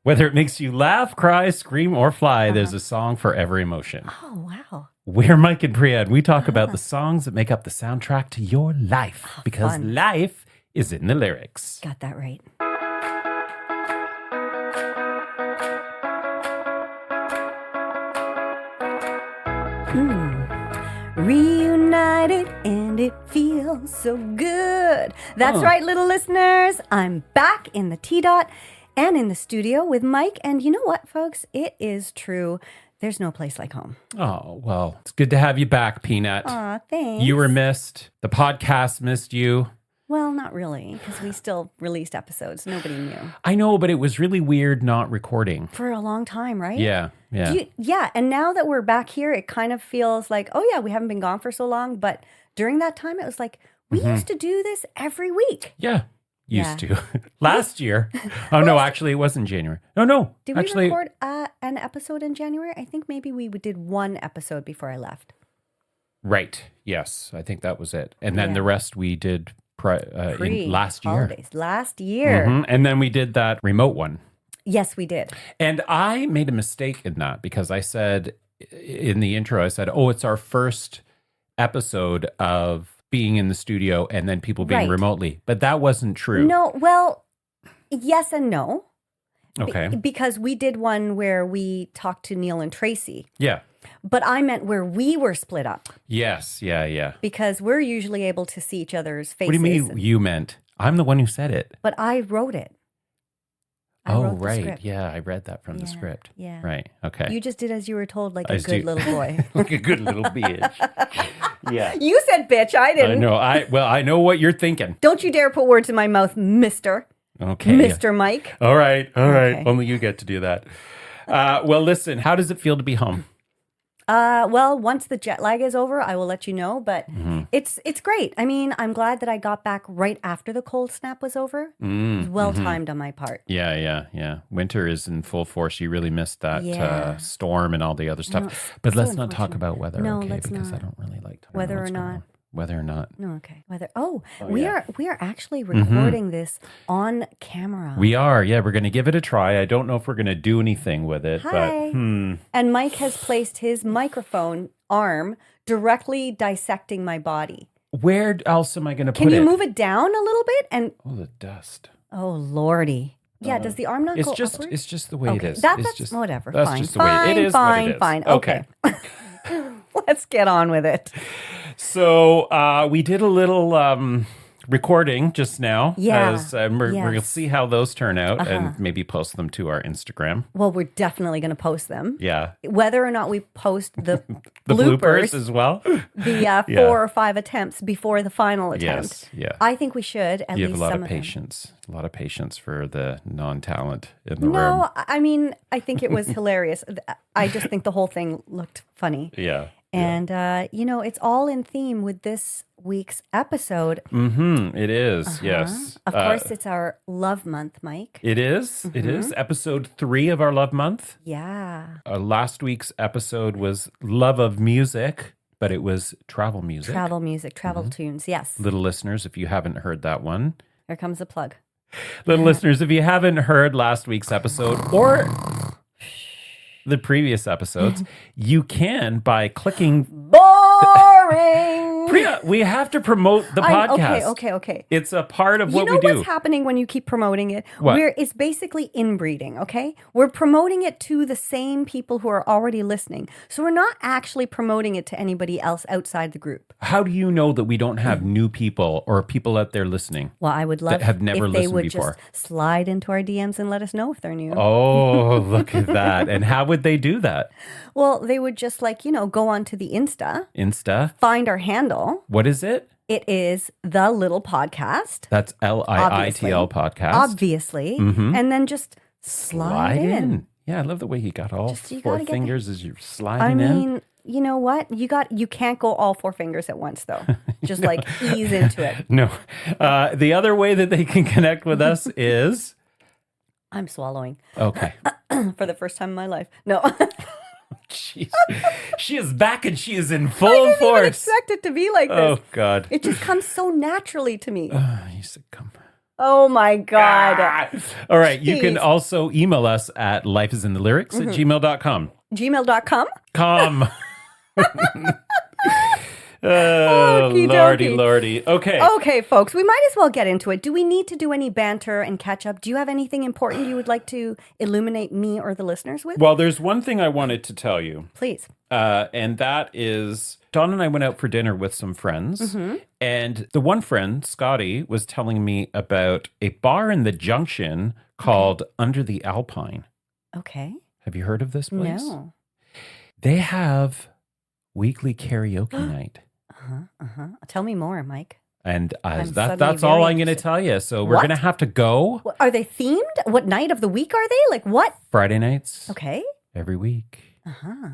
Whether it makes you laugh, cry, scream, or fly, there's a song for every emotion. Oh, wow. We're Mike and Priya, and we talk about the songs that make up the soundtrack to your life. Because fun. life is in the lyrics. Got that right. Reunited and it feels so good. That's right, little listeners. I'm back in the T-Dot and in the studio with Mike. And you know what, folks? It is true. There's no place like home. Oh, well, it's good to have you back, Peanut. Aw, thanks. You were missed. The podcast missed you. Well, not really, because we still released episodes. Nobody knew. I know, but it was really weird not recording. For a long time, right? Yeah. Yeah, and now that we're back here, it kind of feels like, oh yeah, we haven't been gone for so long. But during that time, it was like, we used to do this every week. Yeah. Used to. Last year. Oh, no, actually, it wasn't January. No. Did we actually, record an episode in January? I think maybe we did one episode before I left. Right. Yes. I think that was it. And then the rest we did in last year. Holidays. Last year. And then we did that remote one. Yes, we did. And I made a mistake in that because I said in the intro, I said, oh, it's our first episode of being in the studio and then people being remotely. But that wasn't true. No, well, yes and no. Okay. Because we did one where we talked to Neil and Tracy. Yeah. But I meant where we were split up. Yes. Yeah. Because we're usually able to see each other's faces. What do you mean you meant? I'm the one who said it. But I wrote it. I wrote the script. Yeah, I read that from the script. Yeah. Right. Okay. You just did as you were told, like a good little boy. Like a good little bitch. Yeah. You said bitch, I didn't. I know. I know what you're thinking. Don't you dare put words in my mouth, mister. Okay. Mr. Mike. All right. Okay. Only you get to do that. Well, listen, how does it feel to be home? Well, once the jet lag is over, I will let you know, but it's great. I mean, I'm glad that I got back right after the cold snap was over. It was well timed on my part. Yeah. Winter is in full force. You really missed that storm and all the other stuff. No, but so let's not talk about weather, No, okay? let's Because not. I don't really like talking Whether about or what's going not. on. Whether or not. No, okay. We are actually recording this on camera. We are. Yeah, we're going to give it a try. I don't know if we're going to do anything with it, Hi. but And Mike has placed his microphone arm directly dissecting my body. Where else am I going to put Can it? you move it down a little bit? And Oh, the dust. oh, Lordy. Yeah, does the arm not go upward? It's just the way it is. That's just whatever. That's Fine. just the way it is. Fine. What it is. Fine. Okay. Let's get on with it. So we did a little recording just now. Yeah. We're going to Yes. see how those turn out and maybe post them to our Instagram. Well, we're definitely going to post them. Yeah. Whether or not we post the The bloopers bloopers, as well. the 4 or 5 attempts before the final attempt. Yes. Yeah. I think we should at You least have a lot some of them. patience. A lot of patience for the non-talent in the room. No, I mean, I think it was hilarious. I just think the whole thing looked funny. Yeah. And, it's all in theme with this week's episode. It is. Yes. Of course, it's our love month, Mike. It is. It is. Episode 3 of our Love Month. Yeah. Last week's episode was Love of Music, but it was travel music. Travel music, travel tunes. Yes. Little listeners, if you haven't heard that one. Here comes the plug. Little listeners, if you haven't heard last week's episode or the previous episodes, you can by clicking. Boring. Priya, we have to promote the podcast. Okay. It's a part of what you know we do. what's happening when you keep promoting it? What? It's basically inbreeding, okay? We're promoting it to the same people who are already listening. So we're not actually promoting it to anybody else outside the group. How do you know that we don't have new people or people out there listening? Well, I would love That have never if they listened would before. just slide into our DMs and let us know if they're new. Oh, look at that. And how would they do that? Well, they would just go onto the Insta? find our handle. What is it? It is The Little Podcast. That's LIITL podcast. Obviously. And then just slide in. Yeah, I love the way he got all You 4 gotta get fingers as you're I sliding in. mean, you know what? You can't go all 4 fingers at once, though. Just ease into it. No. The other way that they can connect with us is... I'm swallowing Okay. for the first time in my life. No. Jeez. She is back and she is in I full didn't even force. expect it to be like this. Oh, God. It just comes so naturally to me. You said come. Oh my God. All right. You can Jeez. also email us at lifeisinthelyrics at gmail.com. Gmail.com? Com. Oh, Okie lordy, dokie. lordy. Okay. Okay, folks, we might as well get into it. Do we need to do any banter and catch up? Do you have anything important you would like to illuminate me or the listeners with? Well, there's one thing I wanted to tell you. Please. And that is, Dawn and I went out for dinner with some friends. And the one friend, Scotty, was telling me about a bar in the Junction called Under the Alpine. Okay. Have you heard of this place? No. They have weekly karaoke night. Tell me more, Mike. And I'm that's suddenly all very I'm going to interested. tell you. So we're What? going to have to go What, are they themed? What night of the week are they? Like what? Friday nights Okay. every week,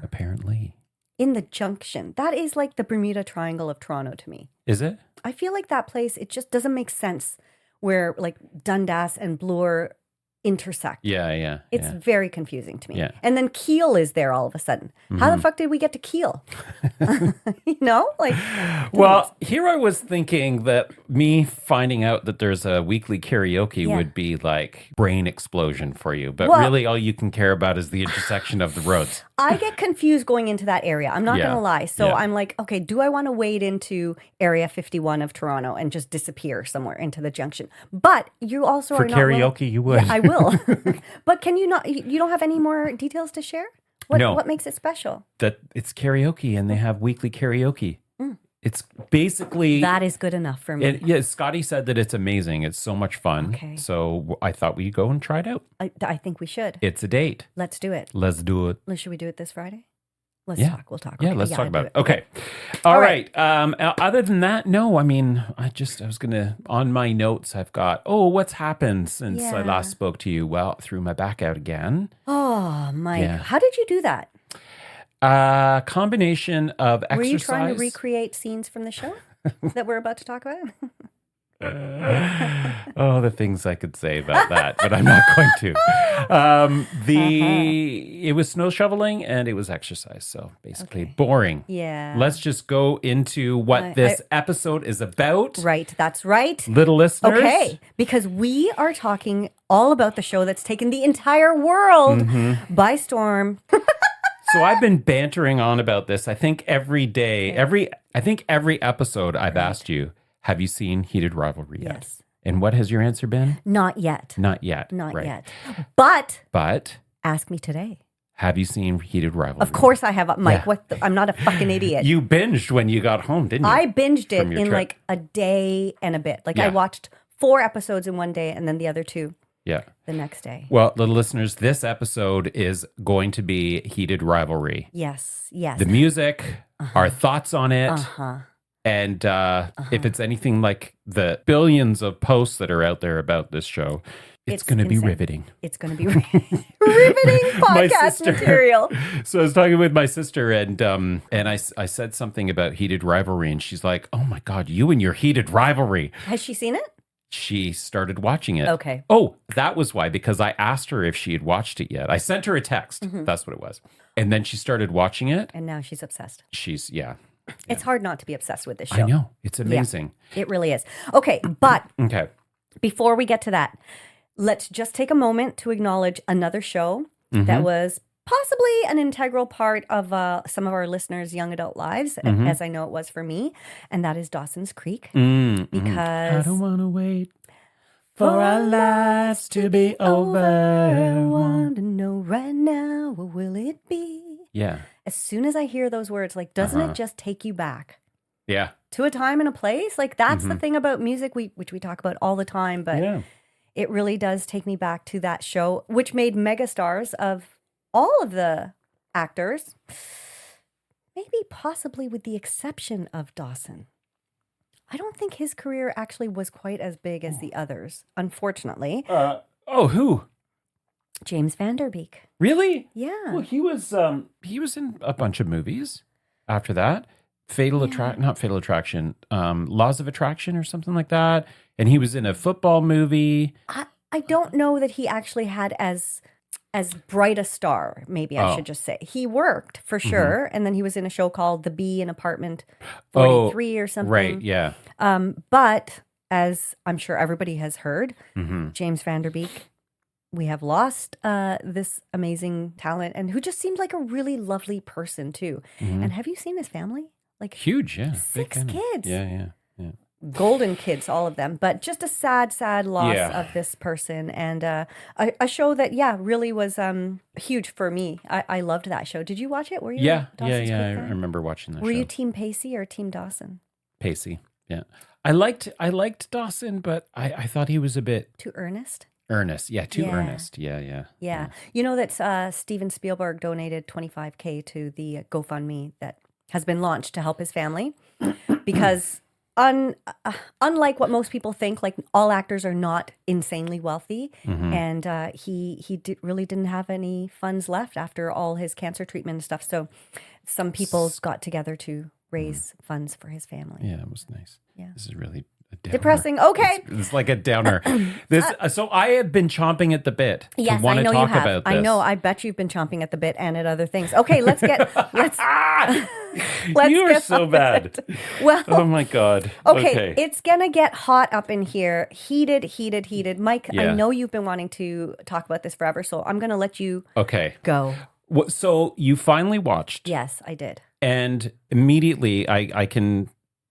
apparently. In the Junction. That is like the Bermuda Triangle of Toronto to me. Is it? I feel like that place, it just doesn't make sense where like Dundas and Bloor intersect. Yeah. It's very confusing to me. Yeah. And then Kiel is there all of a sudden. How the fuck did we get to Kiel? You know? Like, Well, here I was thinking that me finding out that there's a weekly karaoke would be like brain explosion for you. But Well- really all you can care about is the intersection of the roads. I get confused going into that area. I'm not Yeah. going to lie. So Yeah. I'm like, okay, do I want to wade into Area 51 of Toronto and just disappear somewhere into the Junction? But you also For are not willing- karaoke, you would. Yeah, I will. But can you not? You don't have any more details to share? No. What makes it special? That it's karaoke and they have weekly karaoke. It's basically That is good enough for me. yeah, Scotty said that it's amazing. It's so much fun. Okay. So I thought we'd go and try it out. I think we should. It's a date. Let's do it. Let's do it. Should we do it this Friday? Let's Yeah. talk. We'll talk. Yeah, Okay. let's talk about do it. Okay. All All right. Other than that, no, I mean, I was going to, on my notes, I've got, what's happened since I Yeah. last spoke to you? Well, threw my back out again. Oh, Mike. Yeah. How did you do that? Combination of exercise. Were you trying to recreate scenes from the show that we're about to talk about? Oh, the things I could say about that, but I'm not going to. It was snow shoveling and it was exercise. So basically boring. Yeah. Let's just go into what this episode is about. Right. That's right. Little listeners. Okay. Because we are talking all about the show that's taken the entire world by storm. So I've been bantering on about this. I think every day, every episode I've asked you, have you seen Heated Rivalry yet? Yes. And what has your answer been? Not yet. Not yet. Not Right. yet. But But ask me today. have you seen Heated Rivalry? Of course I have. Mike, Yeah. I'm not a fucking idiot. You binged when you got home, didn't you? I binged it From your in trip. like a day and a bit. Like Yeah. I watched 4 episodes in one day and then the other 2 Yeah. the next day. Well, little listeners, this episode is going to be Heated Rivalry. Yes. Yes. The music, our thoughts on it, Uh-huh. and if it's anything like the billions of posts that are out there about this show, it's going to be insane. riveting. It's going to be riveting My podcast sister- material. So I was talking with my sister, and I said something about Heated Rivalry, and she's like, "Oh my God, you and your Heated Rivalry." Has she seen it? She started watching it. Okay. Oh, that was why, because I asked her if she had watched it yet. I sent her a text. Mm-hmm. That's what it was. And then she started watching it. And now she's obsessed. Yeah. It's hard not to be obsessed with this show. I know. It's amazing. It really is. Okay, but Okay. before we get to that, let's just take a moment to acknowledge another show Mm-hmm. that was possibly an integral part of some of our listeners' young adult lives, Mm-hmm. as I know it was for me, and that is Dawson's Creek. I Because don't want to wait for our lives to be over. I want to know right now, what will it be? Yeah. As soon as I hear those words, like, doesn't it just take you back Yeah. to a time and a place? Like, that's the thing about music, which we talk about all the time, but Yeah. it really does take me back to that show, which made megastars of all of the actors, maybe possibly with the exception of Dawson. I don't think his career actually was quite as big as the others, unfortunately. Who? James Van Der Beek. Really? Yeah. Well, he was in a bunch of movies after that. Not Fatal Attraction, Laws of Attraction or something like that. And he was in a football movie. I don't know that he actually had as bright a star, maybe I should just say. He worked for sure, and then he was in a show called The Bee in Apartment 43 or something. Right, yeah. But as I'm sure everybody has heard, James Van Der Beek, we have lost this amazing talent and who just seemed like a really lovely person too. And have you seen his family? Like huge, yeah. 6 kids. Yeah. Golden kids, all of them. But just a sad, sad loss of this person. And a show that, really was huge for me. I loved that show. Did you watch it? Were you? Yeah. I remember watching that show. Were you Team Pacey or Team Dawson? Pacey, yeah. I liked Dawson, but I thought he was a bit... Too earnest? Earnest, yeah, too earnest, yeah. You know that Steven Spielberg donated $25,000 to the GoFundMe that has been launched to help his family because unlike what most people think, like all actors are not insanely wealthy, and he really didn't have any funds left after all his cancer treatment and stuff. So some people got together to raise funds for his family. Yeah, it was nice. Yeah, this is really depressing. Okay, it's like a downer. So I have been chomping at the bit. Yes, to want I know to talk you have. about this. I know. I bet you've been chomping at the bit and at other things. Okay, let's you are so bad. Well, oh my God. Okay, it's gonna get hot up in here. Heated. Mike, I know you've been wanting to talk about this forever, so I'm gonna let you. Go. So you finally watched? Yes, I did. And immediately, I can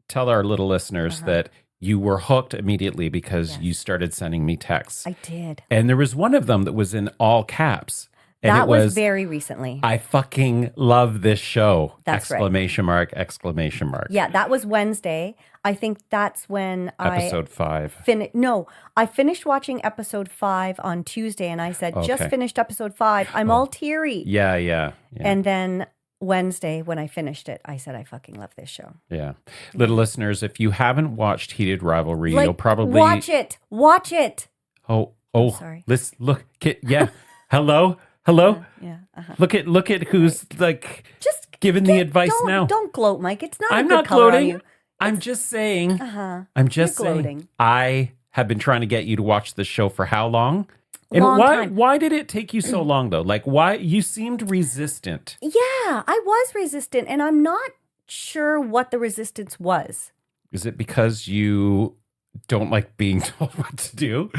tell our little listeners that you were hooked immediately because you started sending me texts. I did. And there was one of them that was in all caps. And that was very recently. I fucking love this show. That's exclamation mark, exclamation mark. Yeah, that was Wednesday. I think that's when episode 5. I finished watching episode 5 on Tuesday and I said, just finished episode 5. I'm all teary. Yeah. And then Wednesday, when I finished it, I said, I fucking love this show. Yeah. Little listeners, if you haven't watched Heated Rivalry, you'll probably... Watch it. Oh, sorry. Let's look. Yeah. Hello? Look at who's like just giving the advice now. Don't gloat, Mike. It's not I'm a good not color gloating. on you. I'm just saying. I'm just saying. I have been trying to get you to watch the show for how long? And Long time. Why did it take you so long though? Like why you seemed resistant? Yeah, I was resistant and I'm not sure what the resistance was. Is it because you don't like being told what to do?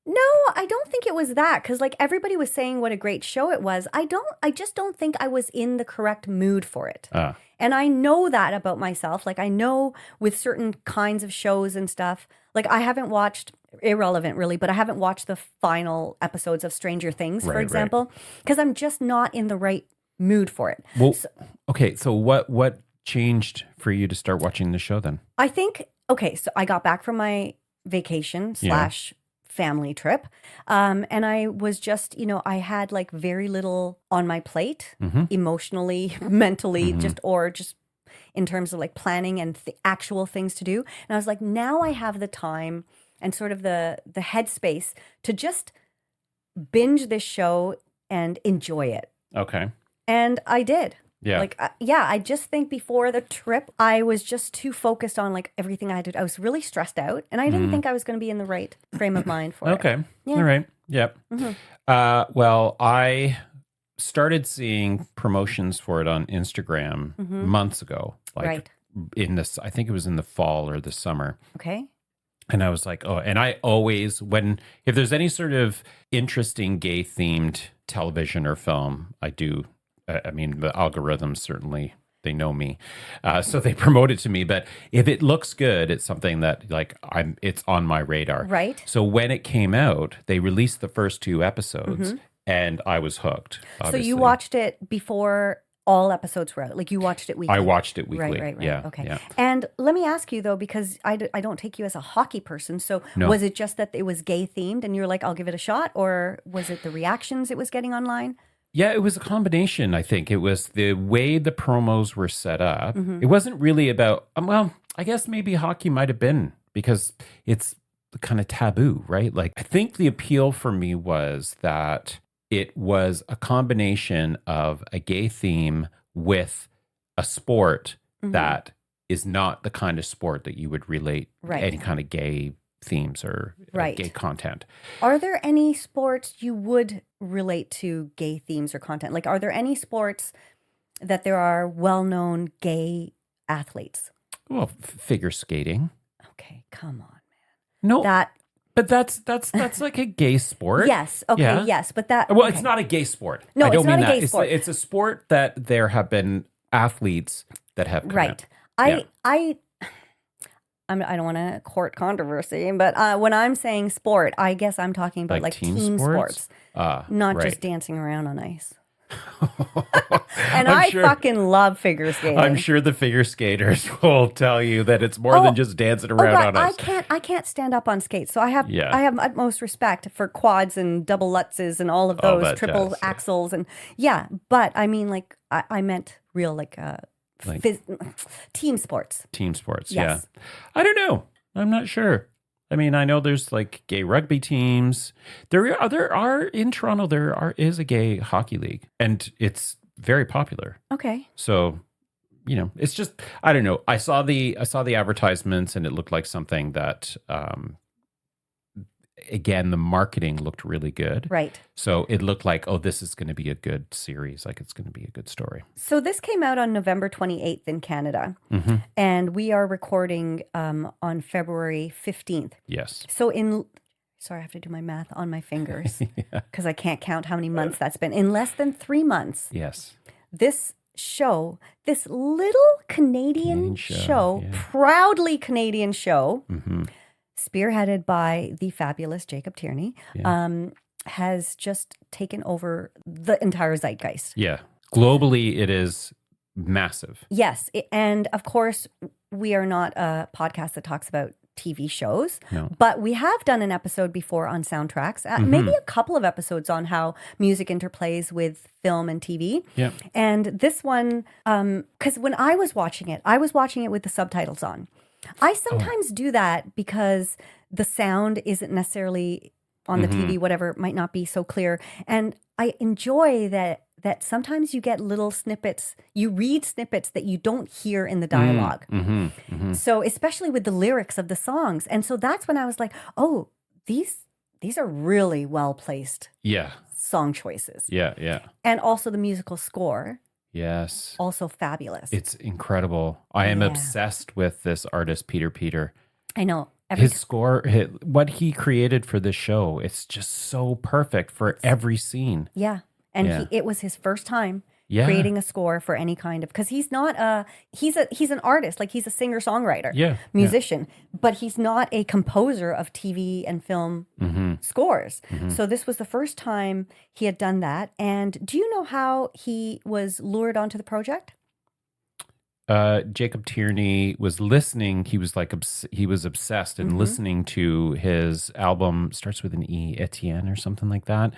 No, I don't think it was that because like everybody was saying what a great show it was. I just don't think I was in the correct mood for it. And I know that about myself. Like I know with certain kinds of shows and stuff, like I haven't watched, irrelevant really, but I haven't watched the final episodes of Stranger Things, for example, because I'm just not in the right mood for it. Well, so what changed for you to start watching the show then? I think, so I got back from my vacation / family trip. And I was just, I had like very little on my plate, emotionally, mentally, just in terms of like planning and actual things to do. And I was like, now I have the time and sort of the headspace to just binge this show and enjoy it. Okay. And I did. Yeah. I just think before the trip, I was just too focused on like everything I had to do. I was really stressed out and I didn't think I was going to be in the right frame of mind for it. Okay. Yeah. All right. Yep. Well, I started seeing promotions for it on Instagram months ago. Like in this, I think it was in the fall or the summer. Okay. And I was like, and I always, if there's any sort of interesting gay themed television or film, I do. I mean, the algorithms certainly, they know me. So they promote it to me. But if it looks good, it's something that like it's on my radar. Right. So when it came out, they released the first 2 episodes and I was hooked. Obviously. So you watched it before all episodes were out? Like you watched it weekly? I watched it weekly. Right. Yeah. Okay. Yeah. And let me ask you though, because I don't take you as a hockey person. So was it just that it was gay themed and you were like, I'll give it a shot? Or was it the reactions it was getting online? Yeah, it was a combination, I think. It was the way the promos were set up. It wasn't really about, well, I guess maybe hockey might have been because it's kind of taboo, right? Like, I think the appeal for me was that it was a combination of a gay theme with a sport that is not the kind of sport that you would relate any kind of gay themes or gay content. Are there any sports you would relate to gay themes or content? Like, are there any sports that there are well-known gay athletes? Well, figure skating. Okay, come on, man. No, that but that's like a gay sport. yes, okay, Yeah. yes, but that Well, okay. it's not a gay sport. No, I don't it's not mean a that. gay sport. It's a sport that there have been athletes that have come Right. out. I don't want to court controversy, but when I'm saying sport, I guess I'm talking about like team sports, not right. just dancing around on ice. And I'm I sure- fucking love figure skating. I'm sure the figure skaters will tell you that it's more than just dancing around God, on ice. I can't stand up on skates, so I have Yeah. I have utmost respect for quads and double lutzes and all of those that triple jazz, yeah. axles and but I mean like I meant real like team sports. Team sports, Yes. yeah. I don't know. I'm not sure. I mean, I know there's like gay rugby teams. There are in Toronto. Is a gay hockey league, and it's very popular. Okay. So, it's just I don't know. I saw the advertisements, and it looked like something that, again, the marketing looked really good. Right. So it looked like, oh, this is going to be a good series. Like it's going to be a good story. So this came out on November 28th in Canada, and we are recording on February 15th. Yes. So sorry, I have to do my math on my fingers because I can't count how many months that's been. In less than 3 months, Yes. this show, this little Canadian show, yeah. proudly Canadian show, Mm-hmm. spearheaded by the fabulous Jacob Tierney, Yeah. has just taken over the entire zeitgeist. Yeah. Globally, it is massive. Yes. And of course, we are not a podcast that talks about TV shows, No. but we have done an episode before on soundtracks, maybe a couple of episodes on how music interplays with film and TV. Yeah. And this one, because when I was watching it with the subtitles on. I sometimes do that because the sound isn't necessarily on the TV, whatever, it might not be so clear. And I enjoy that sometimes you get little snippets, you read snippets that you don't hear in the dialogue. So especially with the lyrics of the songs. And so that's when I was like, oh, these are really well placed Yeah. song choices. Yeah. Yeah. And also the musical score, Yes. also fabulous. It's incredible. I am Yeah. obsessed with this artist, Peter. I know. His score, what he created for this show, it's just so perfect for every scene. Yeah. And Yeah. it was his first time Yeah. creating a score for any kind of, because he's not he's an artist, like he's a singer-songwriter, Yeah. musician, but he's not a composer of TV and film scores. So this was the first time he had done that. And do you know how he was lured onto the project? Jacob Tierney was listening. He was like, he was obsessed and listening to his album, starts with an E, Etienne or something like that.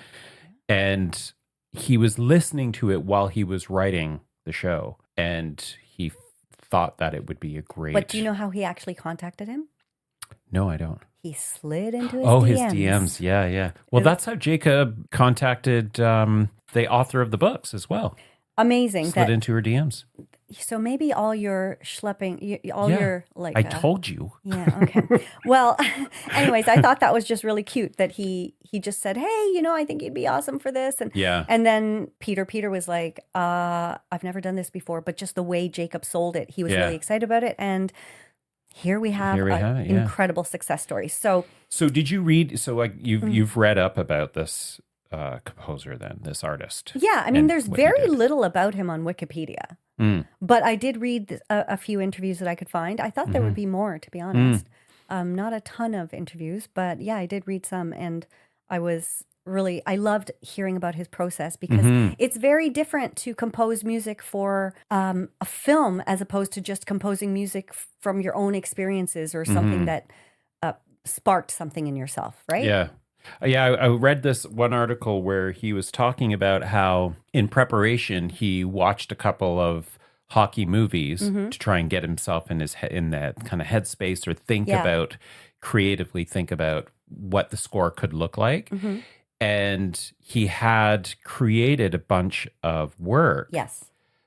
And he was listening to it while he was writing the show. And he thought that it would be a great. But do you know how he actually contacted him? No, I don't. He slid into his Oh, DMs. his DMs. Yeah, yeah. Well, that's how Jacob contacted the author of the books as well. Amazing. Slid into her DMs. So maybe all your schlepping, your like. I told you. Yeah. Okay. Well, anyways, I thought that was just really cute that he just said, "Hey, I think you'd be awesome for this." And Yeah. And then Peter was like, "I've never done this before," but just the way Jacob sold it, he was really excited about it. And here we have an incredible success story. So did you read? So like you've read up about this composer, then this artist. Yeah, I mean, and there's what he very did. little about him on Wikipedia. But I did read a few interviews that I could find. I thought there would be more, to be honest. Not a ton of interviews, but yeah, I did read some. And I loved hearing about his process because it's very different to compose music for a film as opposed to just composing music from your own experiences or something that sparked something in yourself, right? Yeah. Yeah, I read this one article where he was talking about how in preparation he watched a couple of hockey movies to try and get himself in that kind of headspace or creatively think about what the score could look like. And he had created a bunch of work. Yes.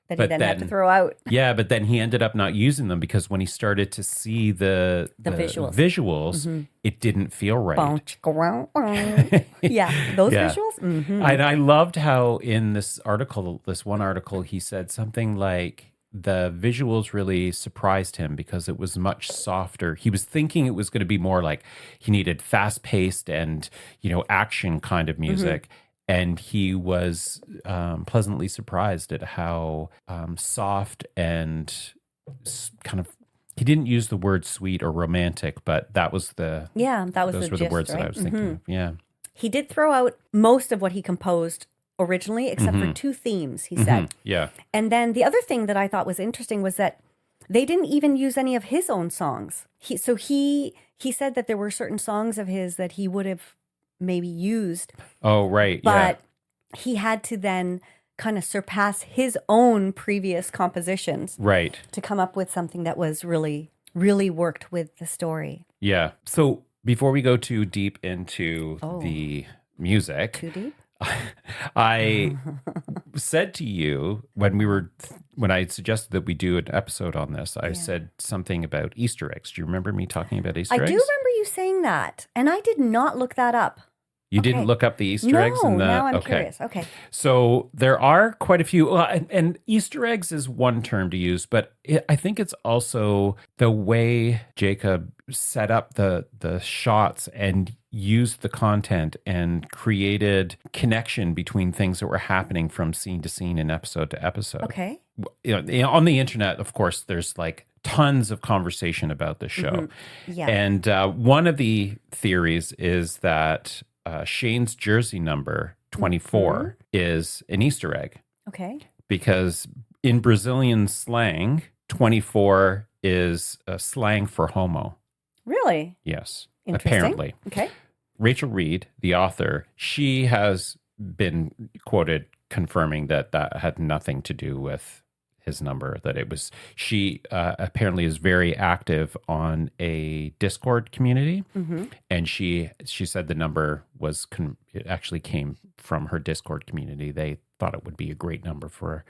That he then had to throw out. Yeah, but then he ended up not using them because when he started to see the visuals, it didn't feel right. Yeah, those visuals. And I loved how in this one article, he said something like the visuals really surprised him because it was much softer. He was thinking it was going to be more like he needed fast paced and, action kind of music. And he was pleasantly surprised at how soft and kind of, he didn't use the word sweet or romantic, but that was those were the words right? that I was thinking of. Yeah. He did throw out most of what he composed originally, except for 2 themes, he said. Yeah. And then the other thing that I thought was interesting was that they didn't even use any of his own songs. He said that there were certain songs of his that he would have maybe used. Oh, right. But he had to then kind of surpass his own previous compositions. Right. To come up with something that was really, really worked with the story. Yeah. So before we go too deep into the music. Too deep? I said to you when I suggested that we do an episode on this, I said something about Easter eggs. Do you remember me talking about Easter eggs? I do remember you saying that, and I did not look that up. You didn't look up the Easter eggs? No, now I'm curious. Okay. So there are quite a few, and Easter eggs is one term to use, but I think it's also the way Jacob set up the shots and used the content and created connection between things that were happening from scene to scene and episode to episode. Okay. On the internet, of course, there's like tons of conversation about this show. Yeah. And one of the theories is that Shane's jersey number 24 is an Easter egg. Okay. Because in Brazilian slang, 24 is a slang for homo. Really? Yes. Interesting. Apparently. Okay. Rachel Reed, the author, she has been quoted confirming that had nothing to do with his number, that it was, she apparently is very active on a Discord community. And she said the number was, it actually came from her Discord community. They thought it would be a great number for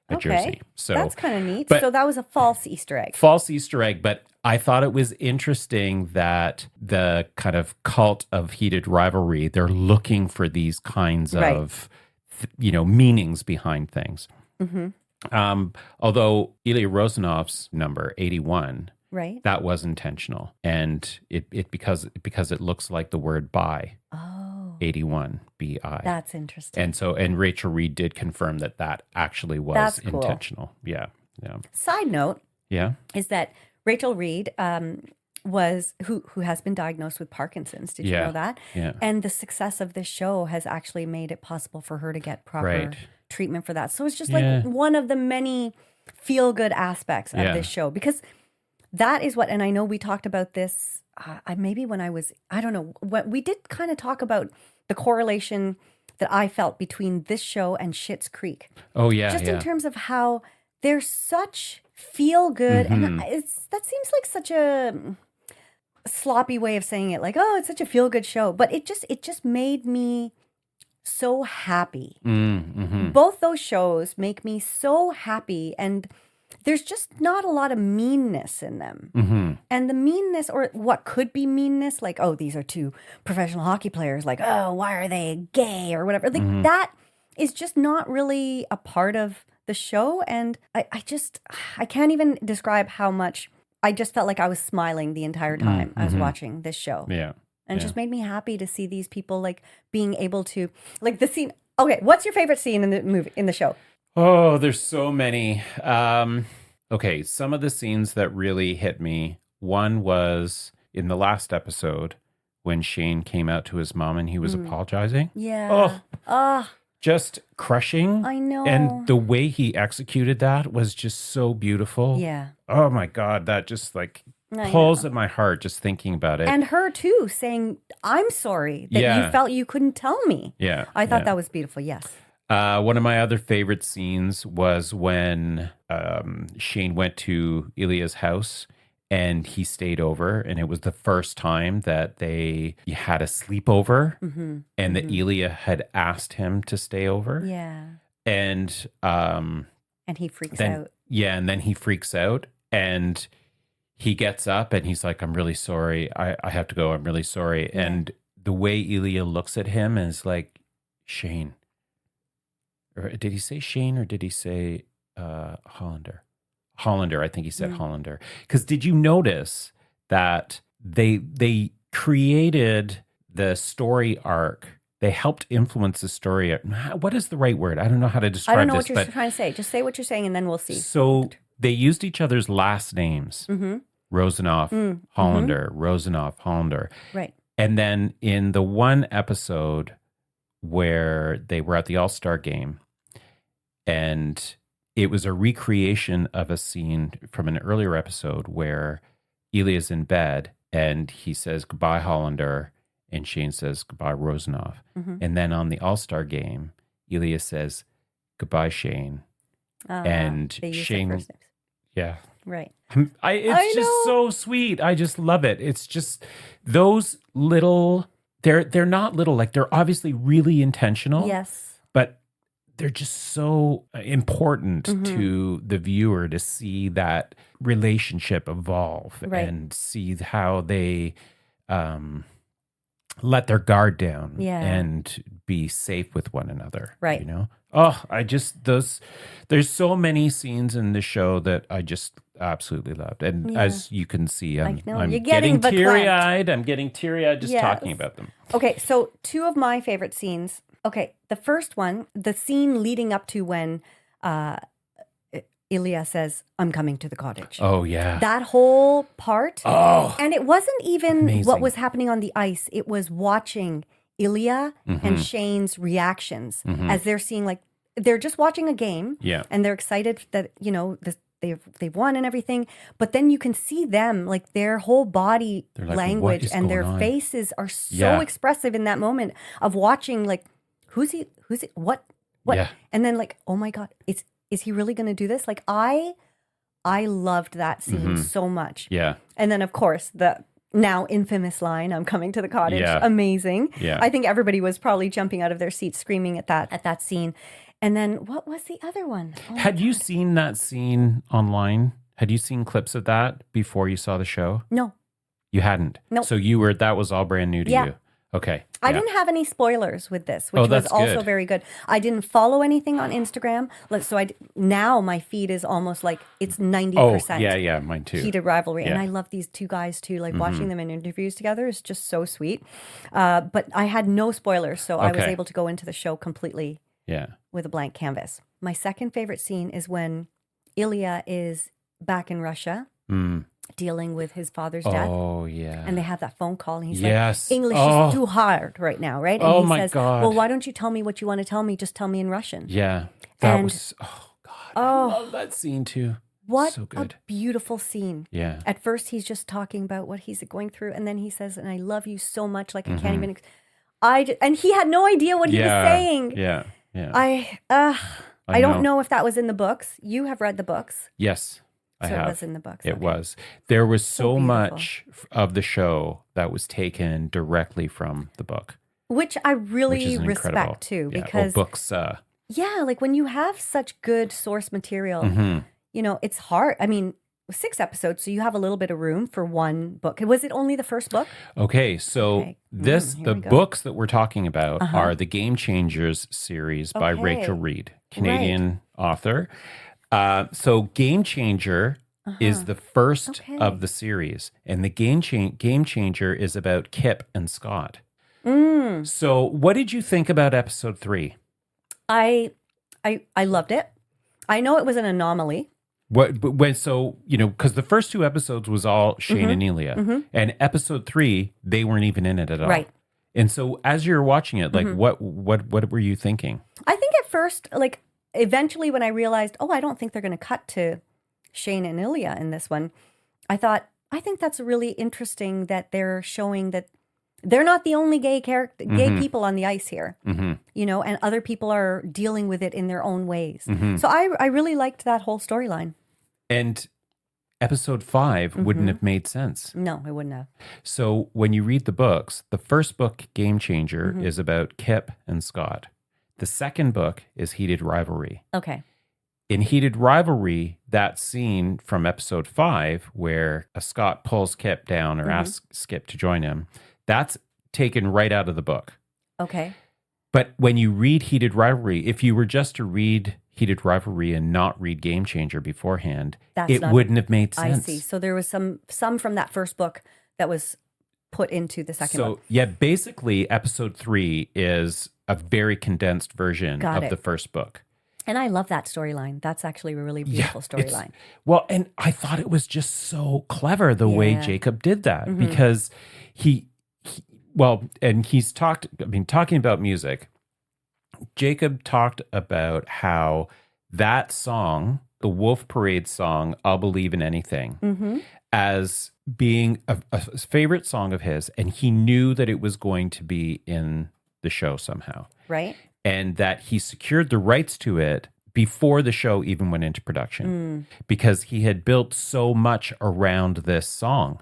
a jersey. So that's kind of neat. So that was a false Easter egg. False Easter egg, but I thought it was interesting that the kind of cult of Heated Rivalry, they're looking for these kinds of, meanings behind things. Although Ilya Rosanov's number 81, right, that was intentional, and it because it looks like the word bi. 81 bi. That's interesting. And Rachel Reed did confirm that actually was intentional. Yeah. Side note, is that Rachel Reed was who has been diagnosed with Parkinson's. Did you know that? Yeah. And the success of this show has actually made it possible for her to get proper treatment for that. So it's just like one of the many feel-good aspects of this show, because that is what, and I know we talked about this maybe when I don't know, we did kind of talk about the correlation that I felt between this show and Schitt's Creek. Oh, yeah. Just in terms of how they're such feel-good, and that seems like such a sloppy way of saying it, like, oh, it's such a feel-good show, but it just made me so happy. Both those shows make me so happy, and there's just not a lot of meanness in them. And the meanness, or what could be meanness, like, oh, these are 2 professional hockey players, like, oh, why are they gay or whatever, like that is just not really a part of the show. And I can't even describe how much I just felt like I was smiling the entire time I was watching this show. Yeah. And it just made me happy to see these people like being able to, like, the scene. Okay, what's your favorite scene in the movie, in the show? Oh, there's so many. Okay, some of the scenes that really hit me. One was in the last episode when Shane came out to his mom and he was apologizing. Yeah. Just crushing. I know. And the way he executed that was just so beautiful. Yeah. Oh my God, that just like pulls at my heart just thinking about it. And her too, saying, I'm sorry that you felt you couldn't tell me. Yeah. I thought that was beautiful. Yes. One of my other favorite scenes was when Shane went to Ilya's house and he stayed over, and it was the first time that they had a sleepover, and that Ilya had asked him to stay over. Yeah. And he freaks out. Yeah, and then he freaks out, and he gets up and he's like, I'm really sorry. I have to go. I'm really sorry. Yeah. And the way Ilya looks at him is like, Shane. Or did he say Shane or did he say Hollander? Hollander. I think he said Hollander. Because did you notice that they created the story arc? They helped influence the story. What is the right word? I don't know how to describe this. I don't know what you're trying to say. Just say what you're saying and then we'll see. So they used each other's last names. Rosenoff, Hollander, Rosenoff, Hollander. Right. And then in the one episode where they were at the All-Star game, and it was a recreation of a scene from an earlier episode where Ilya's in bed and he says, goodbye, Hollander. And Shane says, goodbye, Rosenoff. And then on the All-Star game, Ilya says, goodbye, Shane. And Shane, yeah. Right. It's just so sweet. I just love it. It's just those little, they're not little, like they're obviously really intentional. Yes. But they're just so important to the viewer to see that relationship evolve and see how they let their guard down and be safe with one another. Right. You know? Oh, there's so many scenes in the show that I just absolutely loved. And as you can see, I'm getting teary-eyed. I'm getting teary-eyed just talking about them. Okay, so two of my favorite scenes. Okay, the first one, the scene leading up to when Ilya says, I'm coming to the cottage. Oh, yeah. That whole part. Oh. And it wasn't even Amazing. What was happening on the ice. It was watching Ilya and Shane's reactions as they're seeing, like, they're just watching a game. Yeah. And they're excited that, you know, they've won and everything. But then you can see them, like, their whole body like, language and their faces are so expressive in that moment of watching, like, who's he, what? Yeah. And then, like, oh my God, is he really going to do this? Like, I loved that scene so much. Yeah. And then, of course, the now infamous line, I'm coming to the cottage. Yeah. Amazing. Yeah. I think everybody was probably jumping out of their seats screaming at that scene. And then what was the other one? Oh Had you seen that scene online? Had you seen clips of that before you saw the show? No. You hadn't? No. So that was all brand new to you? Okay. I didn't have any spoilers with this, which was also very good. I didn't follow anything on Instagram. So now my feed is almost like it's 90%. Oh, yeah, mine too. Heated Rivalry. Yeah. And I love these two guys too. Like watching them in interviews together is just so sweet. But I had no spoilers, so I was able to go into the show completely with a blank canvas. My second favorite scene is when Ilya is back in Russia. Dealing with his father's death. Oh, yeah. And they have that phone call, and he's like, English is too hard right now, right? And he says, God. well, why don't you tell me what you want to tell me? Just tell me in Russian. Yeah. That was, God. I love that scene too. What so good. A beautiful scene. Yeah. At first, he's just talking about what he's going through, and then he says, and I love you so much, like I can't even, and he had no idea what he was saying. Yeah, yeah. I don't know if that was in the books. You have read the books. Yes. So it was in the books. It was. There was so much of the show that was taken directly from the book. Which I really respect too, because books. Like when you have such good source material, you know, it's hard. I mean, 6 episodes, so you have a little bit of room for one book. Was it only the first book? Okay, so the books that we're talking about are the Game Changers series by Rachel Reed, Canadian author. So Game Changer is the first of the series, and the Game Changer is about Kip and Scott. So what did you think about episode 3? I loved it. I know it was an anomaly. Because the first 2 episodes was all Shane and Ilya, and episode 3 they weren't even in it at all. Right. And so as you're watching it, like what were you thinking? I think at first, like, eventually when I realized, I don't think they're going to cut to Shane and Ilya in this one, I think that's really interesting that they're showing that they're not the only gay people on the ice here, you know, and other people are dealing with it in their own ways. So I really liked that whole storyline. And episode 5 wouldn't have made sense. No, it wouldn't have. So when you read the books, the first book, Game Changer, is about Kip and Scott. The second book is Heated Rivalry. Okay. In Heated Rivalry, that scene from episode 5 where Scott pulls Kip down or asks Kip to join him, that's taken right out of the book. Okay. But when you read Heated Rivalry, if you were just to read Heated Rivalry and not read Game Changer beforehand, That's wouldn't have made sense. I see. So there was some from that first book that was put into the second book. So, yeah, basically, episode 3 is a very condensed version of the first book. And I love that storyline. That's actually a really beautiful storyline. Well, and I thought it was just so clever the way Jacob did that because talking about music, Jacob talked about how that song, the Wolf Parade song, I'll Believe in Anything, as being a favorite song of his, and he knew that it was going to be in the show somehow. Right. And that he secured the rights to it before the show even went into production because he had built so much around this song.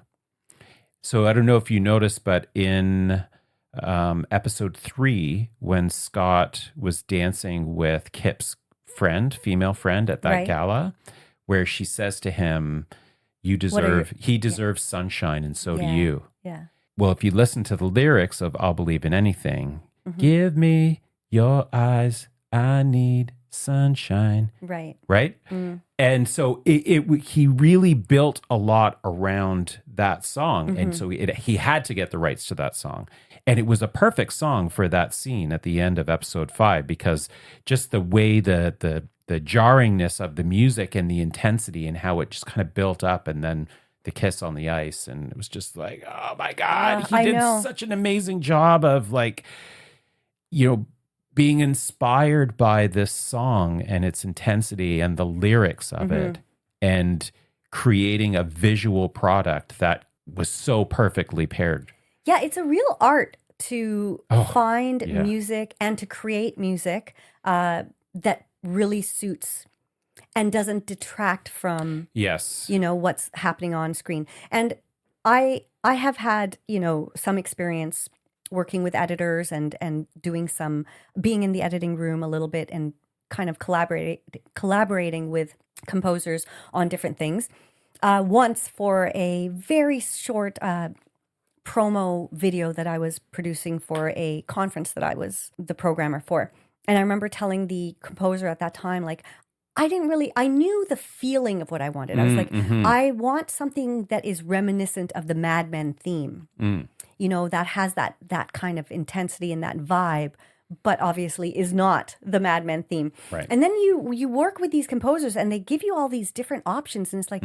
So I don't know if you noticed, but in episode 3, when Scott was dancing with Kip's female friend at that gala, where she says to him, he deserves sunshine and so do you. Yeah. Well, if you listen to the lyrics of I'll Believe in Anything, give me your eyes, I need sunshine. Right. Right? And so he really built a lot around that song. And so he had to get the rights to that song. And it was a perfect song for that scene at the end of episode 5 because just the way the jarringness of the music and the intensity and how it just kind of built up and then the kiss on the ice. And it was just like, oh my God, he did such an amazing job of being inspired by this song and its intensity and the lyrics of it and creating a visual product that was so perfectly paired. Yeah, it's a real art to find music and to create music that really suits and doesn't detract from what's happening on screen. And I have had, some experience working with editors and being in the editing room a little bit and kind of collaborating with composers on different things. Once for a very short promo video that I was producing for a conference that I was the programmer for. And I remember telling the composer at that time, I knew the feeling of what I wanted. I was like, I want something that is reminiscent of the Mad Men theme. That has that kind of intensity and that vibe, but obviously is not the Mad Men theme. Right. And then you work with these composers and they give you all these different options. And it's like,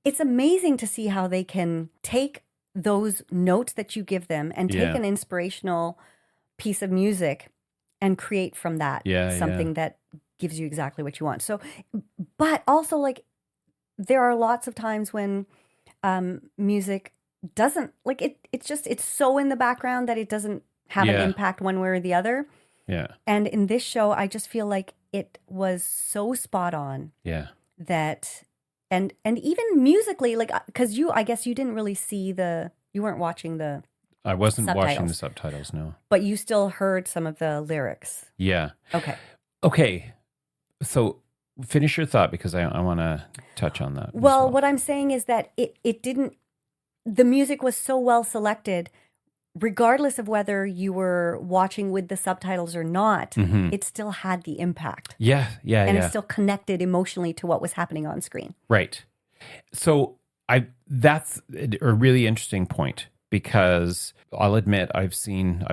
it's amazing to see how they can take those notes that you give them and take an inspirational piece of music and create from that something that gives you exactly what you want. So, but also there are lots of times when music doesn't it's so in the background that it doesn't have an impact one way or the other. Yeah. And in this show, I just feel like it was so spot on. Yeah. That and even musically, because I guess you didn't really see you weren't watching the I wasn't subtitles. watching the subtitles, no. But you still heard some of the lyrics. Yeah. Okay. So finish your thought because I want to touch on that. Well, what I'm saying is that it didn't, the music was so well selected, regardless of whether you were watching with the subtitles or not, it still had the impact. Yeah. And it still connected emotionally to what was happening on screen. Right. So that's a really interesting point because I'll admit I've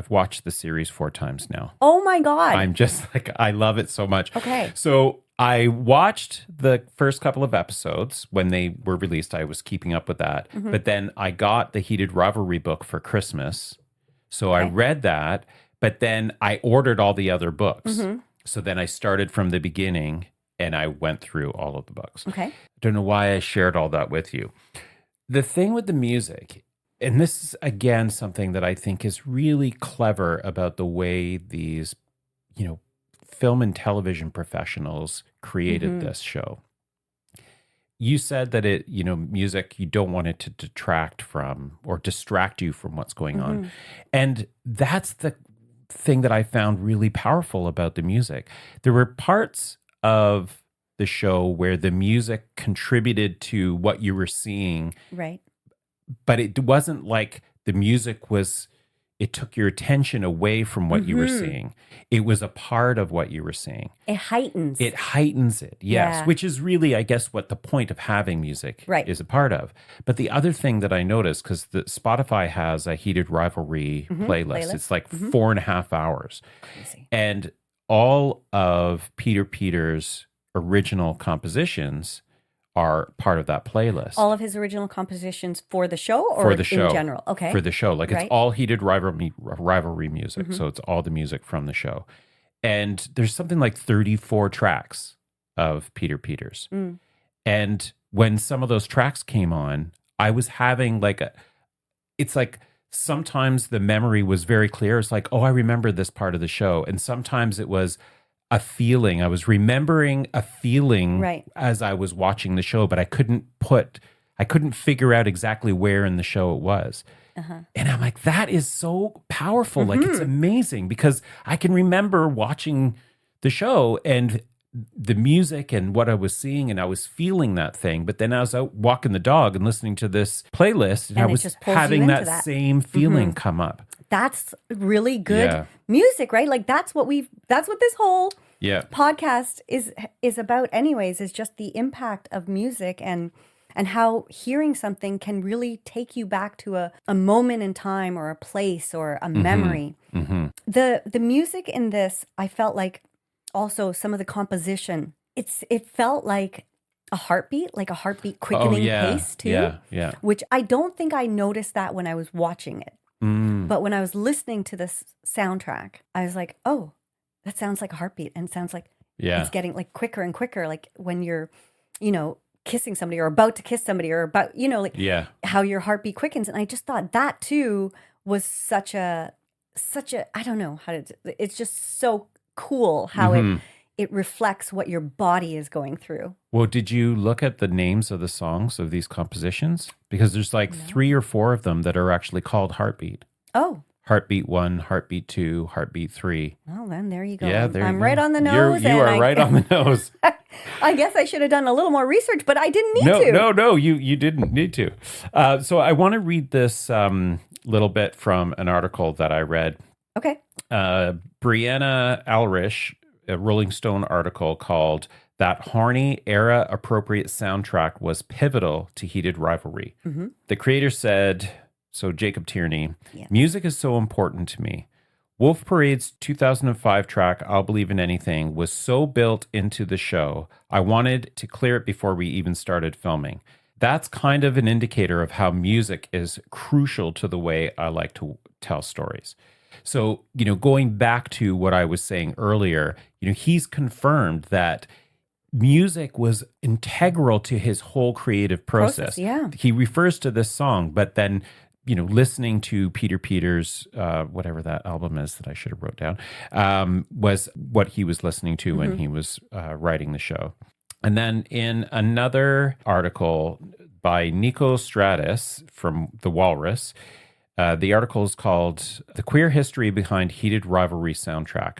watched the series 4 times now. Oh my God. I'm just I love it so much. Okay. So I watched the first couple of episodes when they were released. I was keeping up with that. But then I got the Heated Rivalry book for Christmas. So I read that, but then I ordered all the other books. So then I started from the beginning and I went through all of the books. Okay. I don't know why I shared all that with you. The thing with the music, and this is again something that I think is really clever about the way these, film and television professionals created this show. You said that music, you don't want it to detract from or distract you from what's going on. And that's the thing that I found really powerful about the music. There were parts of the show where the music contributed to what you were seeing. Right. But it wasn't like the music was it took your attention away from what you were seeing. It was a part of what you were seeing. It heightens. It heightens it, yes, Yeah. which is really, I guess, what the point of having music Right. is a part of. But the other thing that I noticed, because Spotify has a Heated Rivalry playlist. It's like 4.5 hours. Crazy. And all of Peter Peters' original compositions are part of that playlist. All of his original compositions for the show or For the show. in general? Okay. For the show. Like Right. it's all Heated Rivalry music. So it's all the music from the show. And there's something like 34 tracks of Peter Peters. And when some of those tracks came on, I was having it's like sometimes the memory was very clear. It's like, oh, I remember this part of the show. And sometimes it was a feeling. I was remembering a feeling Right. as I was watching the show, but I couldn't figure out exactly where in the show it was. And I'm like, that is so powerful. Like, it's amazing because I can remember watching the show and the music and what I was seeing, and I was feeling that thing. But then I was out walking the dog and listening to this playlist, and I it was just pulls you having into that same feeling come up. That's really good Yeah. music, right? Like that's what this whole Yeah. podcast is about anyways, is just the impact of music and how hearing something can really take you back to a moment in time or a place or a memory. The music in this, I felt like also some of the composition, it felt like a heartbeat quickening pace too. Yeah. Which I don't think I noticed that when I was watching it. But when I was listening to this soundtrack, I was like, oh, that sounds like a heartbeat, and it sounds like it's getting like quicker and quicker, like when you're, kissing somebody or about to kiss somebody or about, how your heartbeat quickens. And I just thought that too was such a, I don't know how to, it's just so cool how it reflects what your body is going through. Well, did you look at the names of the songs of these compositions? Because there's like 3 or 4 of them that are actually called Heartbeat. Oh. Heartbeat 1, Heartbeat 2, Heartbeat 3. Well, then there you go. Yeah, I'm right on the nose. You are right on the nose. I guess I should have done a little more research, but I didn't need to. No, you didn't need to. So I want to read this little bit from an article that I read. Okay. Brianna Alrish, a Rolling Stone article called "That Horny Era-Appropriate Soundtrack Was Pivotal to Heated Rivalry." The creator said, so Jacob Tierney, music is so important to me. Wolf Parade's 2005 track, I'll Believe in Anything, was so built into the show, I wanted to clear it before we even started filming. That's kind of an indicator of how music is crucial to the way I like to tell stories. So, going back to what I was saying earlier, he's confirmed that music was integral to his whole creative process. Yeah. He refers to this song, but then listening to Peter Peters, whatever that album is that I should have wrote down, was what he was listening to when he was writing the show. And then in another article by Nico Stratus from The Walrus, the article is called "The Queer History Behind Heated Rivalry Soundtrack."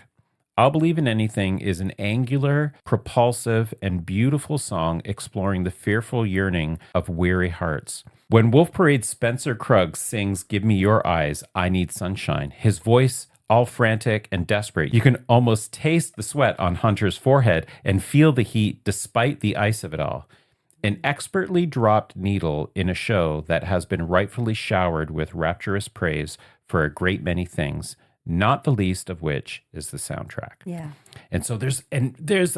I'll Believe in Anything is an angular, propulsive, and beautiful song exploring the fearful yearning of weary hearts. When Wolf Parade's Spencer Krug sings "Give Me Your Eyes, I Need Sunshine," his voice all frantic and desperate, you can almost taste the sweat on Hunter's forehead and feel the heat despite the ice of it all. An expertly dropped needle in a show that has been rightfully showered with rapturous praise for a great many things, not the least of which is the soundtrack. Yeah. And so there's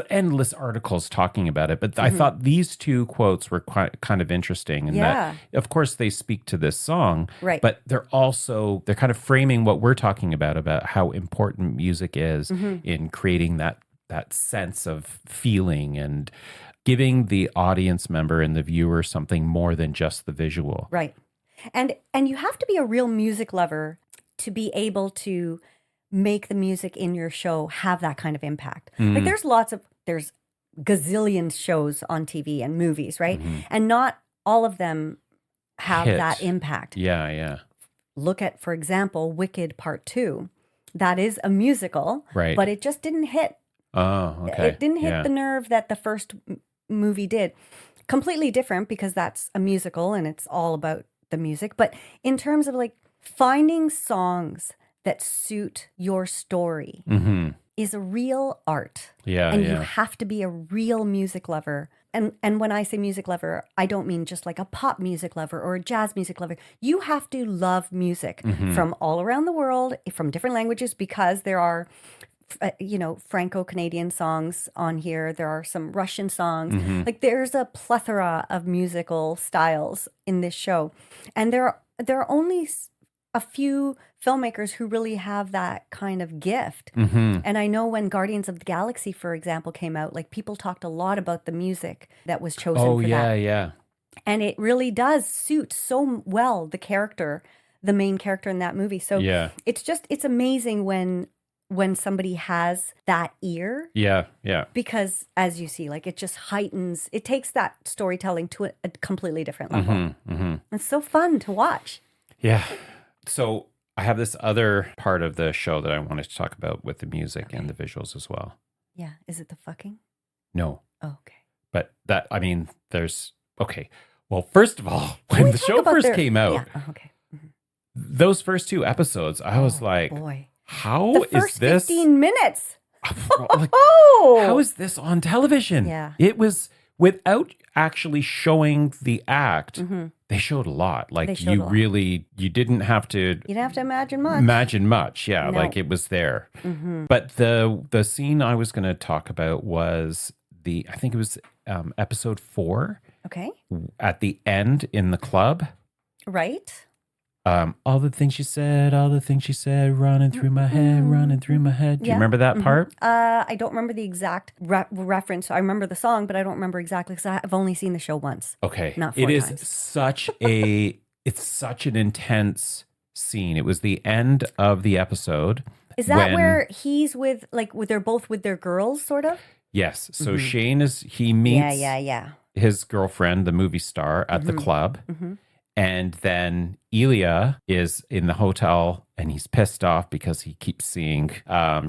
endless articles talking about it, but I thought these 2 quotes were kind of interesting. And that, of course, they speak to this song, right? But they're kind of framing what we're talking about how important music is in creating that sense of feeling and giving the audience member and the viewer something more than just the visual. Right. And you have to be a real music lover to be able to make the music in your show have that kind of impact. Like there's gazillion shows on TV and movies, right? And not all of them have that impact. Yeah. Look at, for example, Wicked Part 2. That is a musical, right? But it just didn't hit. Oh, okay. It didn't hit the nerve that the first movie did. Completely different because that's a musical and it's all about the music. But in terms of like finding songs that suit your story is a real art. Yeah. And you have to be a real music lover. And when I say music lover, I don't mean just like a pop music lover or a jazz music lover. You have to love music from all around the world, from different languages, because there are, Franco-Canadian songs on here. There are some Russian songs. Like there's a plethora of musical styles in this show. And there are only a few filmmakers who really have that kind of gift. And I know when Guardians of the Galaxy, for example, came out, like people talked a lot about the music that was chosen for that. Yeah. And it really does suit so well the main character in that movie. So it's amazing when somebody has that ear. Yeah. Because as you see, like it just heightens, it takes that storytelling to a completely different level. It's so fun to watch. Yeah. So I have this other part of the show that I wanted to talk about with the music and the visuals as well. Yeah. Is it the fucking? No. Oh, okay. But okay. Well, first of all, when the show first came out, those first 2 episodes, I was like, boy. How the is first this 15 minutes? How is this on television? Yeah. It was without actually showing the act. They showed a lot. Like you didn't have to. You didn't have to imagine much. Yeah, no. Like it was there. But the scene I was going to talk about was I think it was episode 4. Okay. At the end in the club. Right. All the things she said, running through my head. Do you remember that part? I don't remember the exact reference. I remember the song, but I don't remember exactly because I've only seen the show once. Okay. Not 4 times. It's such an intense scene. It was the end of the episode. Is that where he's with, they're both with their girls, sort of? Yes. So Shane he meets his girlfriend, the movie star, at the club. And then Elia is in the hotel and he's pissed off because he keeps seeing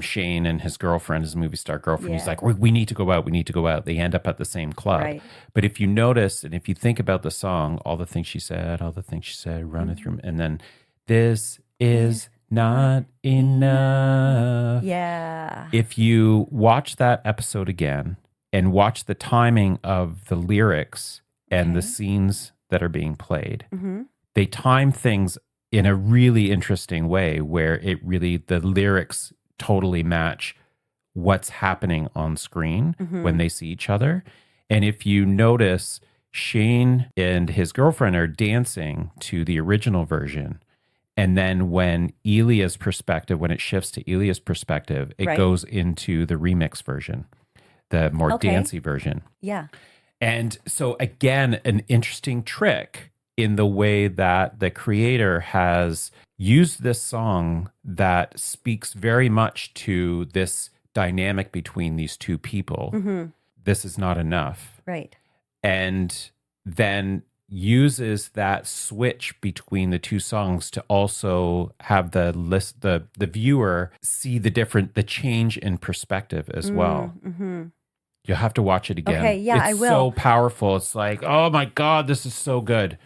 Shane and his girlfriend, his movie star girlfriend. He's like, we need to go out. They end up at the same club. Right. But if you notice, and if you think about the song, all the things she said, running through, and then this is not enough. Yeah. If you watch that episode again and watch the timing of the lyrics and the scenes that are being played, they time things in a really interesting way where the lyrics totally match what's happening on screen when they see each other. And if you notice, Shane and his girlfriend are dancing to the original version. And then when it shifts to Elia's perspective, it goes into the remix version, the more dancey version. Yeah. And so again, an interesting trick in the way that the creator has used this song that speaks very much to this dynamic between these 2 people. This is not enough. Right. And then uses that switch between the 2 songs to also have the viewer see the change in perspective as well. You'll have to watch it again. Okay, yeah, I will. It's so powerful. It's like, oh my God, this is so good.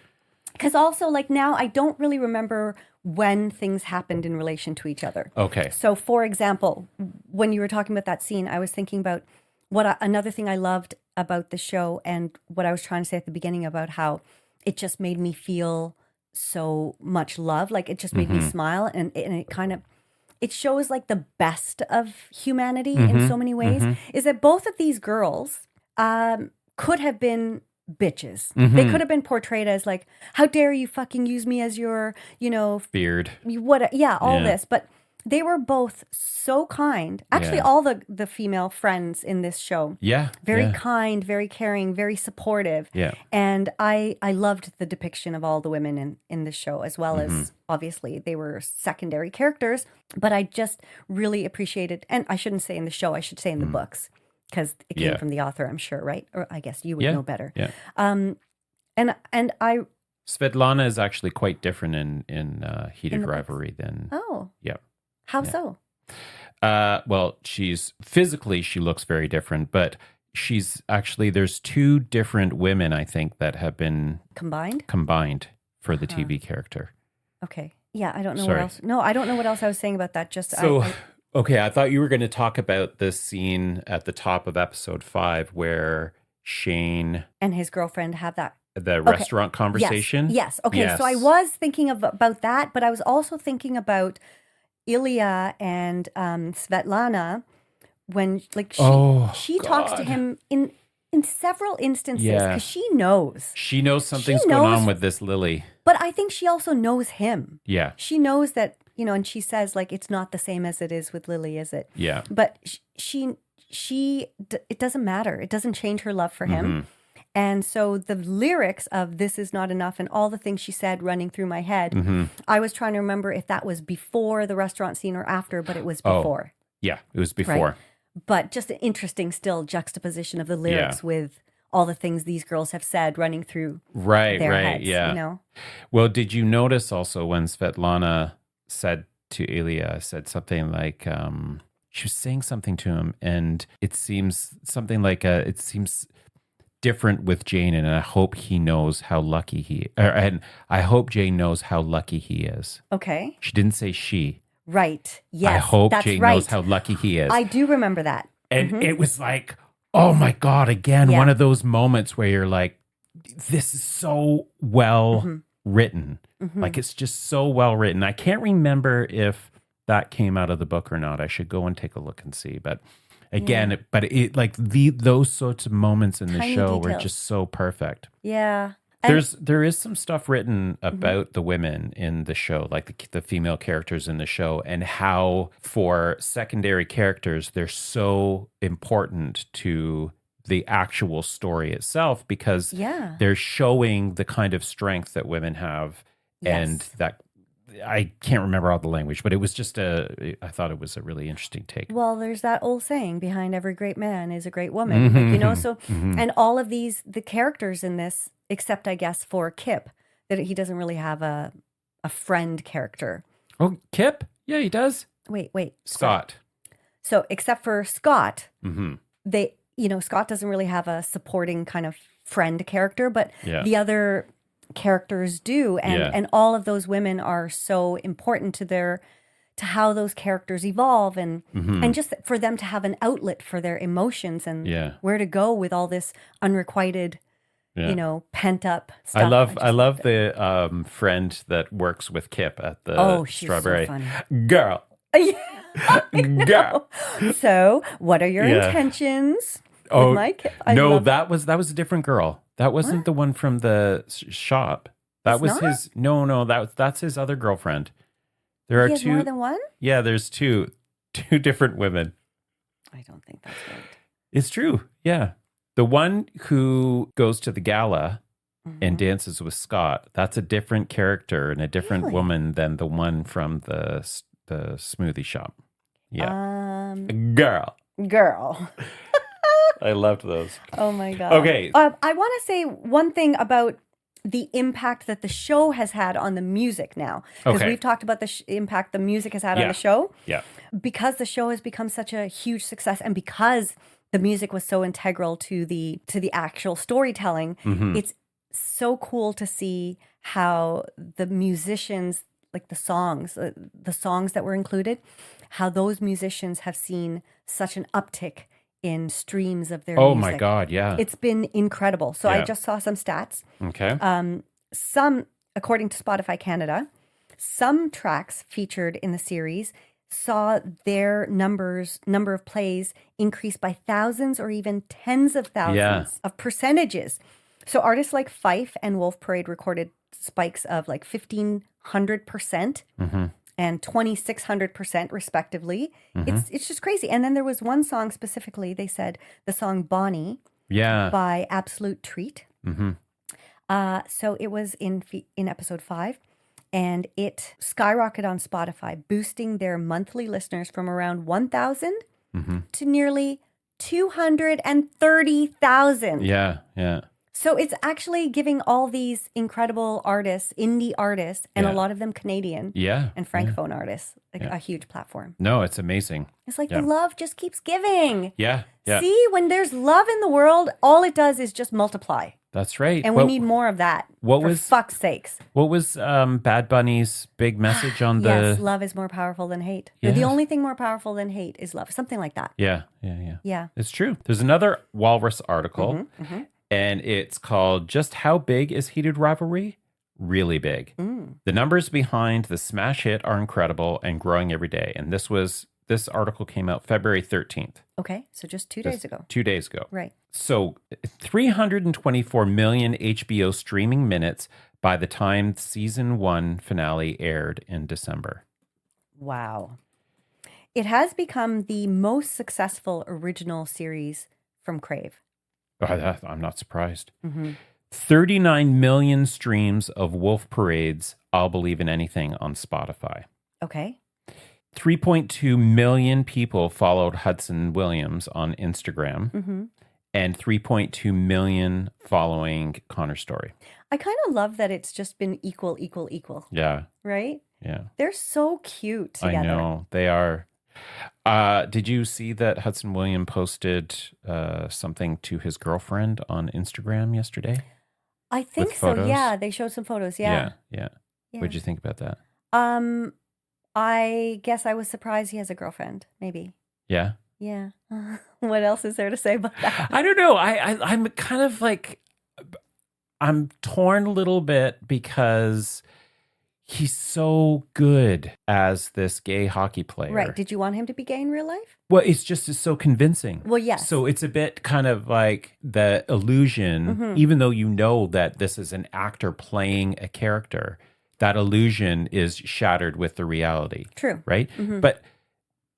Because also, now, I don't really remember when things happened in relation to each other. Okay. So, for example, when you were talking about that scene, I was thinking about another thing I loved about the show and what I was trying to say at the beginning about how it just made me feel so much love. Like, it just made me smile, and it kind of... It shows the best of humanity in so many ways, is that both of these girls could have been bitches. They could have been portrayed as how dare you fucking use me as your, beard. This. But they were both so kind. Actually, all the female friends in this show. Yeah. Very kind, very caring, very supportive. Yeah. And I loved the depiction of all the women in the show, as well as, obviously, they were secondary characters. But I just really appreciated, and I shouldn't say in the show, I should say in the books, because it came from the author, I'm sure, right? Or I guess you would know better. Yeah. And I... Svetlana is actually quite different in Heated Rivalry than... Oh. Yeah. How so? Well, she looks very different, but there's 2 different women, I think, that have been combined for the TV character. Okay. Yeah, I don't know what Sorry. else. No, I don't know what else I was saying about that. Just So, okay, I thought you were going to talk about this scene at the top of episode 5 where Shane and his girlfriend have that. the Okay. restaurant conversation. Yes. Okay. So I was thinking about that, but I was also thinking about Ilya and Svetlana when like she talks to him in several instances because she knows something's going on with this Lily. But I think she also knows him. Yeah. She knows that, you know, and she says like it's not the same as it is with Lily, is it? Yeah. But it doesn't matter. It doesn't change her love for him. And so the lyrics of This Is Not Enough and all the things she said running through my head, I was trying to remember if that was before the restaurant scene or after, but it was before. Yeah, it was before. Right? But just an interesting still juxtaposition of the lyrics with all the things these girls have said running through their heads, you know? Well, did you notice also when Svetlana said to Ilya, said something like, she was saying something to him and it seems something like, it seems different with Jane, and I hope he knows how lucky and I hope Jane knows how lucky he is. Okay. She didn't say she. Right. Yes. I hope Jane knows how lucky he is. I do remember that. And it was like, oh my God, again, one of those moments where you're like, this is so well written. Like it's just so well written. I can't remember if that came out of the book or not. I should go and take a look and see. But again, those sorts of moments in the show were just so perfect. Yeah. There is some stuff written about the women in the show, like the female characters in the show, and how for secondary characters, they're so important to the actual story itself because they're showing the kind of strength that women have. And that I can't remember all the language, but it was just I thought it was a really interesting take. Well, there's that old saying, behind every great man is a great woman, like, you know, so, and all of the characters in this, except I guess for Kip, that he doesn't really have a friend character. Oh, Kip? Yeah, he does. Wait. Scott. So except for Scott, Scott doesn't really have a supporting kind of friend character, but the other characters do. And all of those women are so important to how those characters evolve and just for them to have an outlet for their emotions and where to go with all this unrequited pent up stuff. I love the friend that works with Kip at the Strawberry. So funny. Girl. Girl. So, what are your intentions with my Kip? That was a different girl. That wasn't the one from the shop. That was his. No, that's his other girlfriend. There are two. More than one? Yeah, there's two different women. I don't think that's right. It's true. Yeah. The one who goes to the gala and dances with Scott, that's a different character and a different woman than the one from the smoothie shop. Yeah. Girl. I loved those. Oh my God. Okay. I want to say one thing about the impact that the show has had on the music now. Because we've talked about the impact the music has had on the show. Yeah. Because the show has become such a huge success and because the music was so integral to the actual storytelling, it's so cool to see how the musicians, like the songs that were included, how those musicians have seen such an uptick in streams of their music. Oh my God, yeah. It's been incredible. So I just saw some stats. Okay. Some, according to Spotify Canada, some tracks featured in the series saw their number of plays increase by thousands or even tens of thousands of percentages. So artists like Fife and Wolf Parade recorded spikes of like 1,500% and 2,600% respectively. It's just crazy. And then there was one song specifically, they said the song Bonnie by Absolute Treat. So it was in episode 5. And it skyrocketed on Spotify, boosting their monthly listeners from around 1,000 to nearly 230,000. Yeah. So it's actually giving all these incredible artists, indie artists, and a lot of them Canadian and Francophone artists, a huge platform. No, it's amazing. It's like the love just keeps giving. Yeah. See, when there's love in the world, all it does is just multiply. That's right. And we need more of that. For fuck's sakes. What was Bad Bunny's big message on Yes, love is more powerful than hate. Yeah. Or the only thing more powerful than hate is love. Something like that. Yeah. Yeah. It's true. There's another Walrus article, and it's called Just How Big is Heated Rivalry? Really big. The numbers behind the smash hit are incredible and growing every day. And this article came out February 13th. Okay, so just 2 days ago. 2 days ago. Right. So 324 million HBO streaming minutes by the time season 1 finale aired in December. Wow. It has become the most successful original series from Crave. I'm not surprised. 39 million streams of Wolf Parade's I'll Believe in Anything on Spotify. Okay. 3.2 million people followed Hudson Williams on Instagram, and 3.2 million following Connor Story. I kind of love that it's just been equal. Yeah. Right? Yeah. They're so cute together. I know. They are. Did you see that Hudson Williams posted something to his girlfriend on Instagram yesterday? I think so. Yeah. They showed some photos. Yeah. What did you think about that? I guess I was surprised he has a girlfriend, maybe. Yeah? Yeah. What else is there to say about that? I don't know. I'm kind of like, I'm torn a little bit because he's so good as this gay hockey player. Right. Did you want him to be gay in real life? Well, it's so convincing. Well, yes. So it's a bit kind of like the illusion, even though you know that this is an actor playing a character, that illusion is shattered with the reality. True. Right? But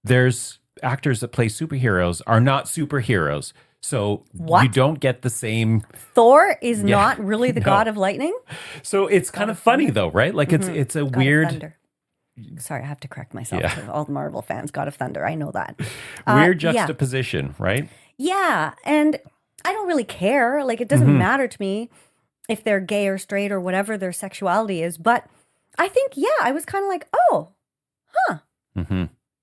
there's actors that play superheroes are not superheroes. So you don't get the same. Thor is not really the god of lightning? So it's kind of funny though, right? Like it's a God weird. of thunder. Sorry, I have to correct myself to all the Marvel fans. God of Thunder, I know that. Weird juxtaposition, right? Yeah, and I don't really care. Like, it doesn't matter to me if they're gay or straight or whatever their sexuality is. But I think, I was kind of like, oh, huh.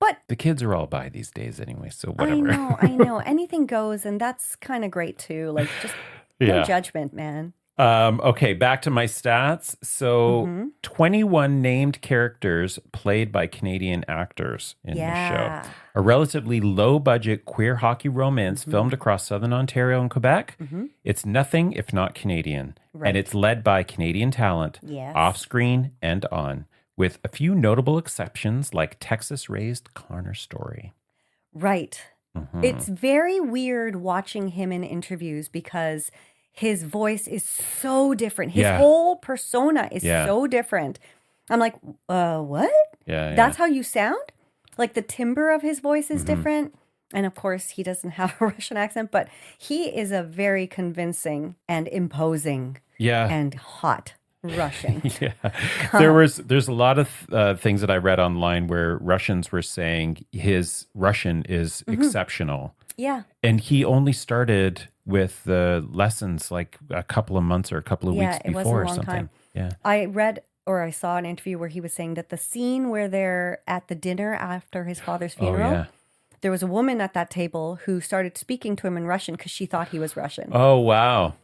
But the kids are all bi these days anyway, so whatever. I know. Anything goes, and that's kind of great too. Like, just no judgment, man. Okay, back to my stats. So 21 named characters played by Canadian actors in the show. A relatively low-budget queer hockey romance filmed across Southern Ontario and Quebec. It's nothing if not Canadian. Right. And it's led by Canadian talent, off-screen and on, with a few notable exceptions like Texas-raised Connor Story. Right. It's very weird watching him in interviews because his voice is so different. His whole persona is so different. I'm like, what? That's how you sound? Like the timbre of his voice is different. And of course, he doesn't have a Russian accent, but he is a very convincing and imposing and hot Russian. There's a lot of things that I read online where Russians were saying his Russian is exceptional. Yeah. And he only started with the lessons like a couple of months or a couple of weeks before or something. Time. Yeah. I read or I saw an interview where he was saying that the scene where they're at the dinner after his father's funeral, there was a woman at that table who started speaking to him in Russian because she thought he was Russian. Oh, wow.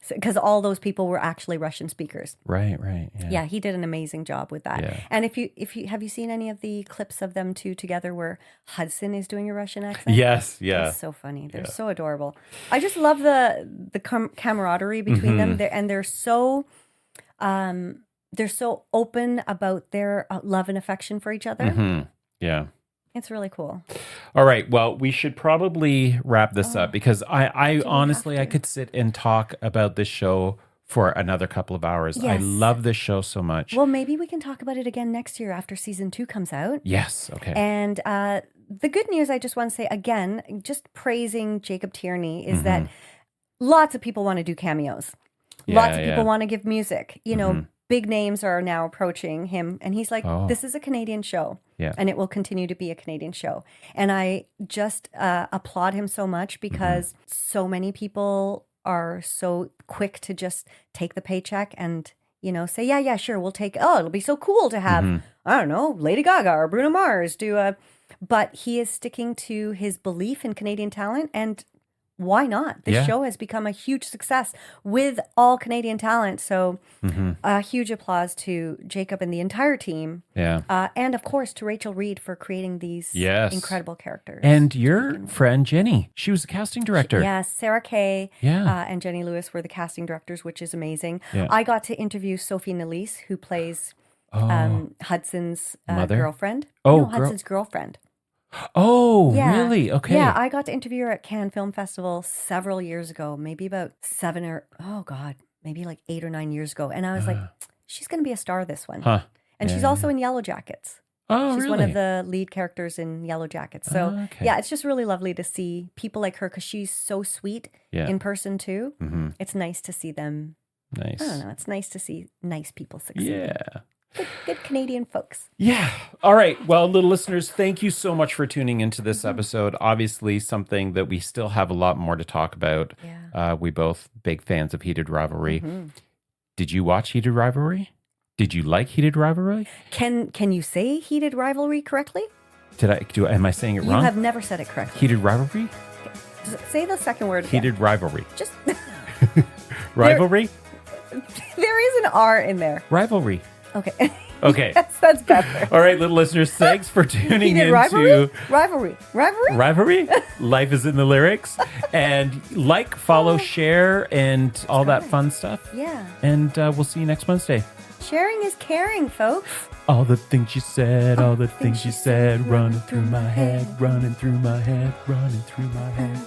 Because all those people were actually Russian speakers. Right. Yeah, he did an amazing job with that. Yeah. And if you have you seen any of the clips of them two together where Hudson is doing a Russian accent? Yes, yeah. It's so funny. They're so adorable. I just love the camaraderie between them. They're so open about their love and affection for each other. Yeah. It's really cool. All right. Well, we should probably wrap this up because I honestly, I could sit and talk about this show for another couple of hours. Yes. I love this show so much. Well, maybe we can talk about it again next year after season 2 comes out. Yes. Okay. And the good news, I just want to say again, just praising Jacob Tierney, is that lots of people want to do cameos. Lots of people want to give music. You know, big names are now approaching him. And he's like, this is a Canadian show. Yeah. And it will continue to be a Canadian show. And I just applaud him so much because so many people are so quick to just take the paycheck and, you know, say, yeah, sure, we'll take, it'll be so cool to have, I don't know, Lady Gaga or Bruno Mars do a, but he is sticking to his belief in Canadian talent. And why not? This show has become a huge success with all Canadian talent. So a huge applause to Jacob and the entire team. Yeah. And of course to Rachel Reed for creating these incredible characters. And your friend Jenny, she was the casting director. Yes, Sarah Kay and Jenny Lewis were the casting directors, which is amazing. Yeah. I got to interview Sophie Nélisse, who plays Hudson's girlfriend. Hudson's girlfriend. Oh, really? Okay. Yeah, I got to interview her at Cannes Film Festival several years ago, maybe about 8 or 9 years ago. And I was like, she's going to be a star this one. Huh. And she's also in Yellow Jackets. Oh, she's really? one of the lead characters in Yellow Jackets. So, yeah, it's just really lovely to see people like her because she's so sweet in person, too. Mm-hmm. It's nice to see them. Nice. I don't know. It's nice to see nice people succeed. Yeah. Good Canadian folks. Yeah. All right. Well, little listeners, thank you so much for tuning into this episode. Obviously, something that we still have a lot more to talk about. Yeah. We both big fans of Heated Rivalry. Mm-hmm. Did you watch Heated Rivalry? Did you like Heated Rivalry? Can you say Heated Rivalry correctly? Am I saying it wrong? You have never said it correctly. Heated Rivalry? Say the second word again. Heated Rivalry. Just Rivalry? There is an R in there. Rivalry. Okay. Okay. Yes, that's better. All right, little listeners, thanks for tuning in Rivalry? to Rivalry. Life is in the lyrics. And follow, share, and all that fun stuff. Yeah. And we'll see you next Wednesday. Sharing is caring, folks. All the things you said, all the things you said, running through my head, running through my head, running through my head.